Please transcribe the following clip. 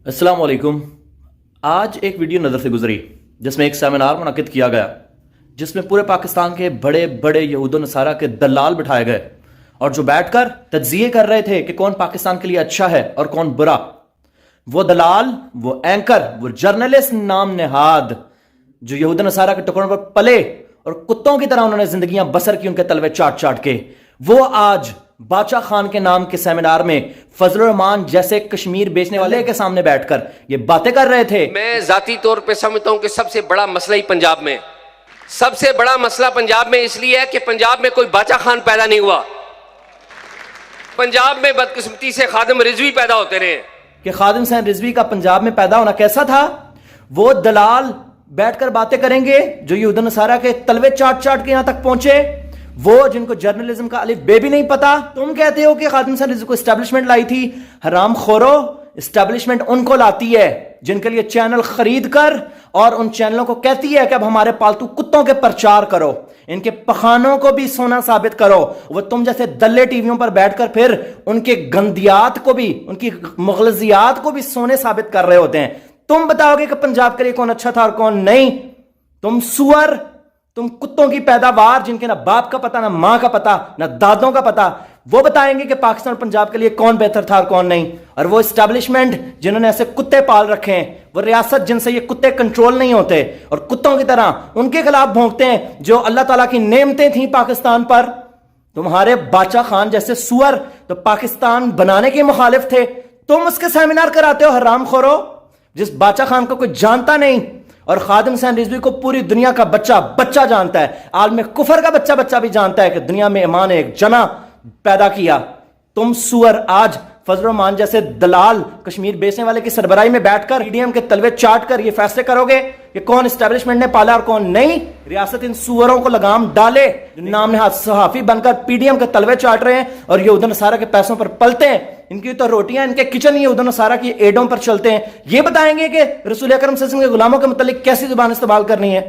अस्सलाम वालेकुम। आज एक वीडियो नज़र से गुजरी जिसमें एक सेमिनार मुनक्किद किया गया, जिसमें पूरे पाकिस्तान के बड़े बड़े यहूद व नसारा के दलाल बिठाए गए और जो बैठकर तज्जिए कर रहे थे कि कौन पाकिस्तान के लिए अच्छा है और कौन बुरा। वो दलाल, वो एंकर, वो जर्नलिस्ट नाम नेहाद जो यहूद नसारा के टुकड़ों पर पले और कुत्तों की तरह उन्होंने जिंदगियां बसर की उनके तलवे चाट चाट के, वो आज बादशाह खान के नाम के सेमिनार में फजल रहमान जैसे कश्मीर बेचने वाले के सामने बैठकर ये बातें कर रहे थे। मैं जाती तौर पे समझता हूं कि सबसे बड़ा मसला ही पंजाब में, सबसे बड़ा मसला पंजाब में इसलिए है कि पंजाब में कोई बादशाह खान पैदा नहीं हुआ। पंजाब में बदकिस्मती से खादिम रिजवी पैदा होते रहे कि खादिम हुसैन रिजवी का पंजाब में पैदा होना कैसा था। वो दलाल बैठकर बातें करेंगे जो यहूद नसारा के तलवे चाट चाट के यहां तक पहुंचे, वो जिनको जर्नलिज्म का अलिफ बे भी नहीं पता। तुम कहते हो कि खादिम हुसैन रिजवी को एस्टैब्लिशमेंट लाई थी। हराम खोरो, एस्टैब्लिशमेंट उनको लाती है जिनके लिए चैनल खरीद कर और उन चैनलों को कहती है कि अब हमारे पालतू कुत्तों के प्रचार करो, इनके पखानों को भी सोना साबित करो। वो तुम जैसे दल्ले टीवियों पर बैठकर फिर उनके गंदियात को भी, उनकी मुगलजियात को भी सोने साबित कर रहे होते हैं। तुम बताओगे कि पंजाब के लिए कौन अच्छा था और कौन नहीं। तुम सुअर, तुम कुत्तों की पैदावार जिनके ना बाप का पता, ना मां का पता, ना दादों का पता, वो बताएंगे कि पाकिस्तान और पंजाब के लिए कौन बेहतर था और कौन नहीं। और वो एस्टैब्लिशमेंट जिन्होंने ऐसे कुत्ते पाल रखे हैं, वो रियासत जिनसे ये कुत्ते कंट्रोल नहीं होते और कुत्तों की तरह उनके खिलाफ भौंकते हैं जो अल्लाह ताला की नेमतें थी पाकिस्तान पर। तुम्हारे बादशाह खान जैसे सुअर तो पाकिस्तान बनाने के मुखालिफ थे, तुम उसके सेमिनार कराते हो। हराम खोरो, जिस बादशाह खान को कोई जानता नहीं और खादिम हुसैन रिजवी को पूरी दुनिया का बच्चा बच्चा जानता है, आलम कुफर का बच्चा बच्चा भी जानता है कि दुनिया में ईमान एक जना पैदा किया। तुम सुअर आज फजल रहमान जैसे दलाल कश्मीर बेचने वाले की सरबराही में बैठकर पीडीएम के तलवे चाट कर ये फैसले करोगे कि कौन एस्टैब्लिशमेंट ने पाला और कौन नहीं। रियासत इन सुअरों को लगाम डाले जो नाम नेहाद सहाफी बनकर पीडीएम के तलवे चाट रहे हैं और यहूद नसारा के पैसों पर पलते हैं। इनकी तो रोटियां, इनके किचन ही यहूद नसारा की एडों पर चलते हैं। ये बताएंगे कि रसूल अकरम सल्लल्लाहु अलैहि वसल्लम के गुलामों के मुतालिक कैसी जुबान इस्तेमाल करनी है।